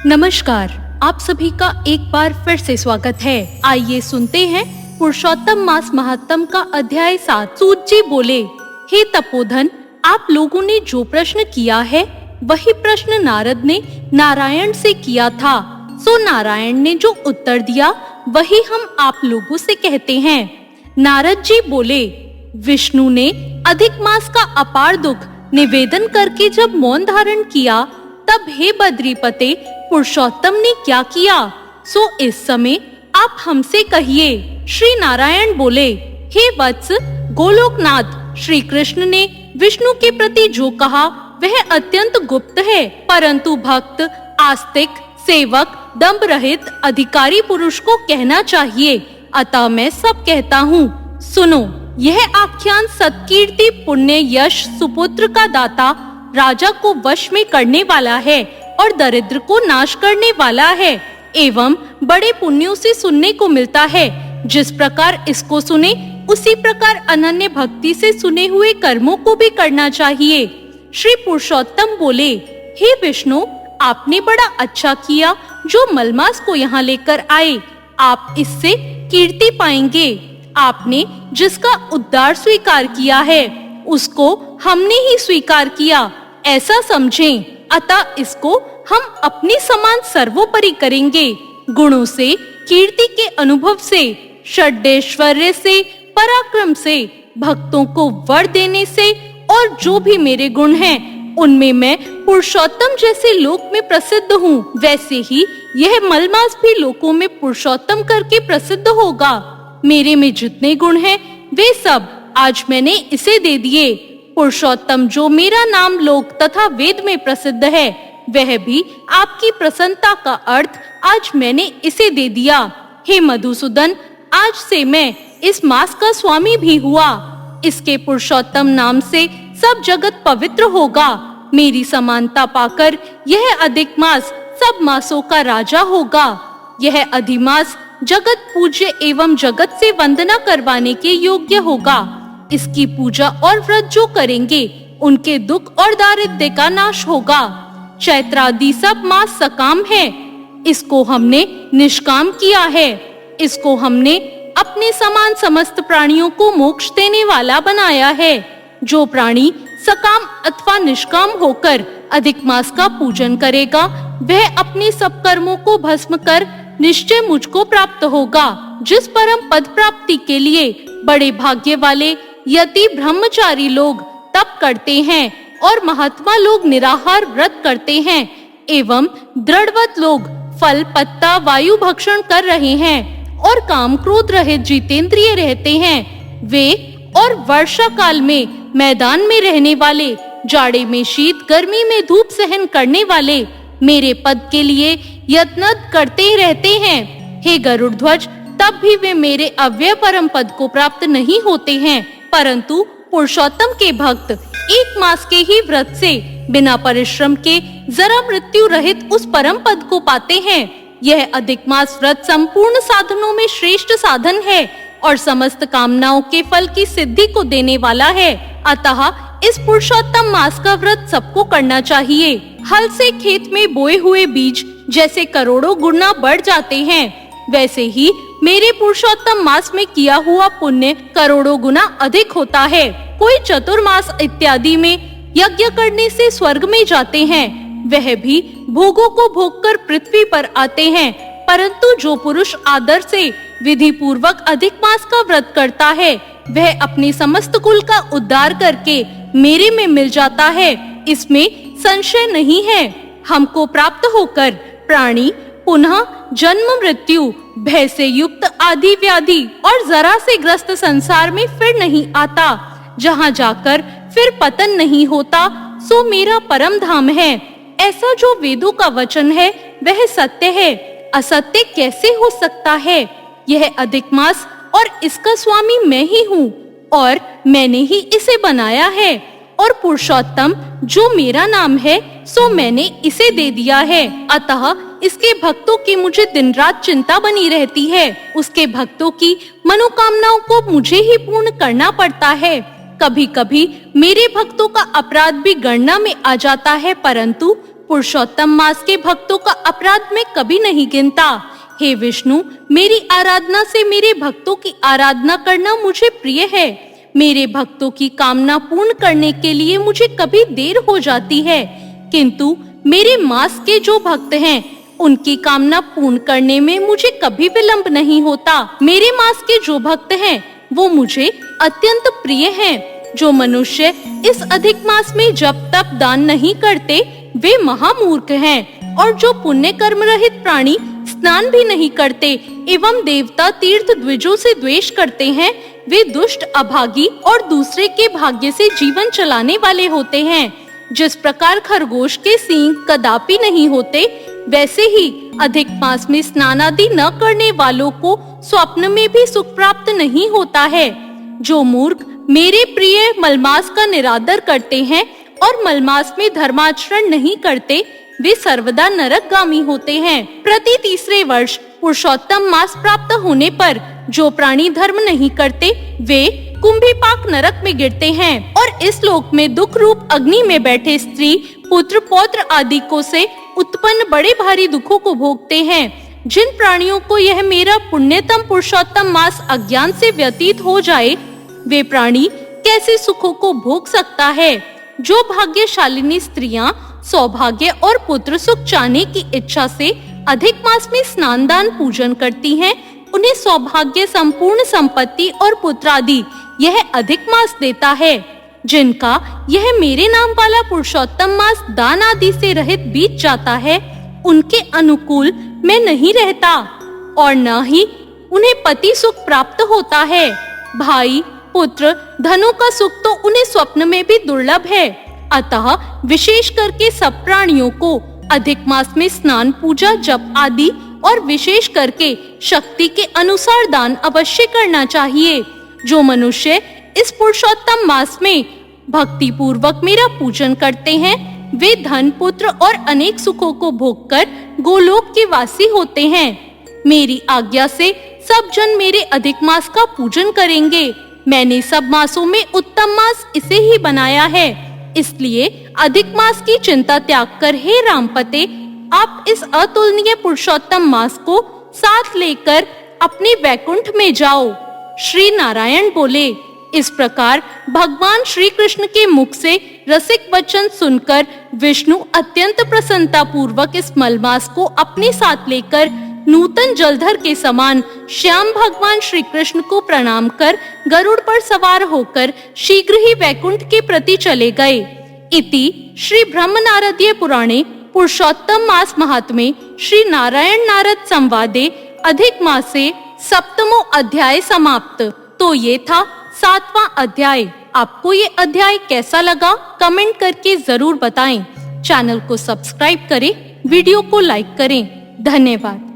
नमस्कार, आप सभी का एक बार फिर से स्वागत है। आइए सुनते हैं पुरुषोत्तम मास महात्म का अध्याय 7। सूत जी बोले, हे तपोधन, आप लोगों ने जो प्रश्न किया है वही प्रश्न नारद ने नारायण से किया था। सो नारायण ने जो उत्तर दिया वही हम आप लोगों से कहते हैं। नारद जी बोले, विष्णु ने अधिक मास का अपार दुख निवेदन करके जब मौन धारण किया, तब हे बद्रीपते पुरुषोत्तम ने क्या किया, सो इस समय आप हमसे कहिए। श्री नारायण बोले, हे वत्स गोलोकनाथ, श्री कृष्ण ने विष्णु के प्रति जो कहा वह अत्यंत गुप्त है, परंतु भक्त, आस्तिक, सेवक, दंभ रहित अधिकारी पुरुष को कहना चाहिए, अतः मैं सब कहता हूँ। सुनो, यह आख्यान सत्कीर्ति, पुण्य, यश, सुपुत्र का दाता, राजा को वश में करने वाला है और दरिद्र को नाश करने वाला है, एवं बड़े पुण्यों से सुनने को मिलता है। जिस प्रकार इसको सुने उसी प्रकार अनन्य भक्ति से सुने हुए कर्मों को भी करना चाहिए। श्री पुरुषोत्तम बोले, हे विष्णु, आपने बड़ा अच्छा किया जो मलमास को यहाँ लेकर आए। आप इससे कीर्ति पाएंगे। आपने जिसका उद्धार स्वीकार किया है उसको हमने ही स्वीकार किया, ऐसा समझें। अतः इसको हम अपने समान सर्वोपरि करेंगे। गुणों से, कीर्ति के अनुभव से, षड्ऐश्वर्य से, पराक्रम से, भक्तों को वर देने से और जो भी मेरे गुण हैं उनमें मैं पुरुषोत्तम जैसे लोक में प्रसिद्ध हूँ, वैसे ही यह मलमास भी लोकों में पुरुषोत्तम करके प्रसिद्ध होगा। मेरे में जितने गुण हैं वे सब आज मैंने इसे दे दिए। पुरुषोत्तम जो मेरा नाम लोक तथा वेद में प्रसिद्ध है, वह भी आपकी प्रसन्नता का अर्थ आज मैंने इसे दे दिया। हे मधुसूदन, आज से मैं इस मास का स्वामी भी हुआ। इसके पुरुषोत्तम नाम से सब जगत पवित्र होगा। मेरी समानता पाकर यह अधिक मास सब मासों का राजा होगा। यह अधिमास जगत पूज्य एवं जगत से वंदना करवाने के योग्य होगा। इसकी पूजा और व्रत जो करेंगे उनके दुख और दारिद्र्य का नाश होगा। चैत्रादि सब मास सकाम है, इसको हमने निष्काम किया है। इसको हमने अपने समान समस्त प्राणियों को मोक्ष देने वाला बनाया है। जो प्राणी सकाम अथवा निष्काम होकर अधिक मास का पूजन करेगा, वह अपने सब कर्मों को भस्म कर निश्चय मुझको प्राप्त होगा। जिस परम पद प्राप्ति के लिए बड़े भाग्य वाले यति ब्रह्मचारी लोग तप करते हैं और महात्मा लोग निराहार व्रत करते हैं, एवं दृढ़वत लोग फल, पत्ता, वायु भक्षण कर रहे हैं और काम क्रोध रहित जितेंद्रिय रहते हैं, वे और वर्षा काल में मैदान में रहने वाले, जाड़े में शीत, गर्मी में धूप सहन करने वाले मेरे पद के लिए यत्न करते रहते हैं। हे गरुड़ ध्वज, तब भी वे मेरे अव्यय परम पद को प्राप्त नहीं होते हैं, परंतु पुरुषोत्तम के भक्त एक मास के ही व्रत से बिना परिश्रम के जरा मृत्यु रहित उस परम पद को पाते हैं। यह अधिक मास व्रत संपूर्ण साधनों में श्रेष्ठ साधन है और समस्त कामनाओं के फल की सिद्धि को देने वाला है। अतः इस पुरुषोत्तम मास का व्रत सबको करना चाहिए। हल से खेत में बोए हुए बीज जैसे करोड़ों गुना बढ़ जाते हैं, वैसे ही मेरे पुरुषोत्तम मास में किया हुआ पुण्य करोड़ों गुना अधिक होता है। कोई चतुर्मास इत्यादि में यज्ञ करने से स्वर्ग में जाते हैं, वह भी भोगों को भोगकर पृथ्वी पर आते हैं, परंतु जो पुरुष आदर से विधि पूर्वक अधिक मास का व्रत करता है, वह अपने समस्त कुल का उद्धार करके मेरे में मिल जाता है, इसमें संशय नहीं है। हमको प्राप्त होकर प्राणी पुनः जन्म, मृत्यु, भय से युक्त आदि व्याधि और जरा से ग्रस्त संसार में फिर नहीं आता। जहाँ जाकर फिर पतन नहीं होता, सो मेरा परम धाम है। ऐसा जो वेदों का वचन है वह सत्य है, असत्य कैसे हो सकता है। यह अधिक मास और इसका स्वामी मैं ही हूँ और मैंने ही इसे बनाया है, और पुरुषोत्तम जो मेरा नाम है सो मैंने इसे दे दिया है। अतः इसके भक्तों की मुझे दिन रात चिंता बनी रहती है। उसके भक्तों की मनोकामनाओं को मुझे ही पूर्ण करना पड़ता है। कभी कभी मेरे भक्तों का अपराध भी गणना में आ जाता है, परंतु पुरुषोत्तम मास के भक्तों का अपराध मैं कभी नहीं गिनता। हे विष्णु, मेरी आराधना से मेरे भक्तों की आराधना करना मुझे प्रिय है। मेरे भक्तों की कामना पूर्ण करने के लिए मुझे कभी देर हो जाती है, किंतु मेरे मास के जो भक्त हैं, उनकी कामना पूर्ण करने में मुझे कभी विलंब नहीं होता। मेरे मास के जो भक्त हैं, वो मुझे अत्यंत प्रिय हैं। जो मनुष्य इस अधिक मास में जप तप दान नहीं करते, वे महामूर्ख हैं। और जो पुण्य कर्म रहित प्राणी स्नान भी नहीं करते एवं देवता तीर्थ द्विजों से द्वेष करते हैं, वे दुष्ट अभागी और दूसरे के भाग्य से जीवन चलाने वाले होते हैं। जिस प्रकार खरगोश के सींग कदापि नहीं होते, वैसे ही अधिक मास में स्नान आदि न करने वालों को स्वप्न में भी सुख प्राप्त नहीं होता है। जो मूर्ख मेरे प्रिय मलमास का निरादर करते हैं और मलमास में धर्माचरण नहीं करते, वे सर्वदा नरकगामी होते हैं। प्रति तीसरे वर्ष पुरुषोत्तम मास प्राप्त होने पर जो प्राणी धर्म नहीं करते, वे कुंभीपाक नरक में गिरते हैं और इस लोक में दुख रूप अग्नि में बैठे स्त्री पुत्र पौत्र आदि को से उत्पन्न बड़े भारी दुखों को भोगते हैं। जिन प्राणियों को यह मेरा पुण्यतम पुरुषोत्तम मास अज्ञान से व्यतीत हो जाए, वे प्राणी कैसे सुखों को भोग सकता है। जो भाग्यशालिनी स्त्रियां सौभाग्य और पुत्र सुख चाहने की इच्छा से अधिक मास में स्नान दान पूजन करती हैं, उन्हें सौभाग्य संपूर्ण संपत्ति और पुत्र आदि यह अधिक मास देता है। जिनका यह मेरे नाम वाला पुरुषोत्तम मास दान आदि से रहित बीत जाता है, उनके अनुकूल मैं नहीं रहता और न ही उन्हें पति सुख प्राप्त होता है। भाई पुत्र धनों का सुख तो उन्हें स्वप्न में भी दुर्लभ है। अतः विशेष करके सब प्राणियों को अधिक मास में स्नान पूजा जप आदि और विशेष करके शक्ति के अनुसार दान अवश्य करना चाहिए। जो मनुष्य इस पुरुषोत्तम मास में भक्ति पूर्वक मेरा पूजन करते हैं, वे धन पुत्र और अनेक सुखों को भोगकर गोलोक के वासी होते हैं। मेरी आज्ञा से सब जन मेरे अधिक मास का पूजन करेंगे। मैंने सब मासों में उत्तम मास इसे ही बनाया है, इसलिए अधिक मास की चिंता त्याग कर हे रामपते, आप इस अतुलनीय पुरुषोत्तम मास को साथ लेकर अपने वैकुंठ में जाओ। श्री नारायण बोले। इस प्रकार भगवान श्री कृष्ण के मुख से रसिक वचन सुनकर विष्णु अत्यंत प्रसन्नता पूर्वक इस मलमास को अपने साथ लेकर नूतन जलधर के समान श्याम भगवान श्री कृष्ण को प्रणाम कर गरुड़ पर सवार होकर शीघ्र ही वैकुंठ के प्रति चले गए। इति श्री ब्रह्म नारदीय पुराणे पुरुषोत्तम मास महात्म्ये श्री नारायण नारद संवादे अधिक मासे सप्तमो अध्याय समाप्त। तो ये था 7वां अध्याय। आपको ये अध्याय कैसा लगा, कमेंट करके जरूर बताएं। चैनल को सब्सक्राइब करें, वीडियो को लाइक करें। धन्यवाद।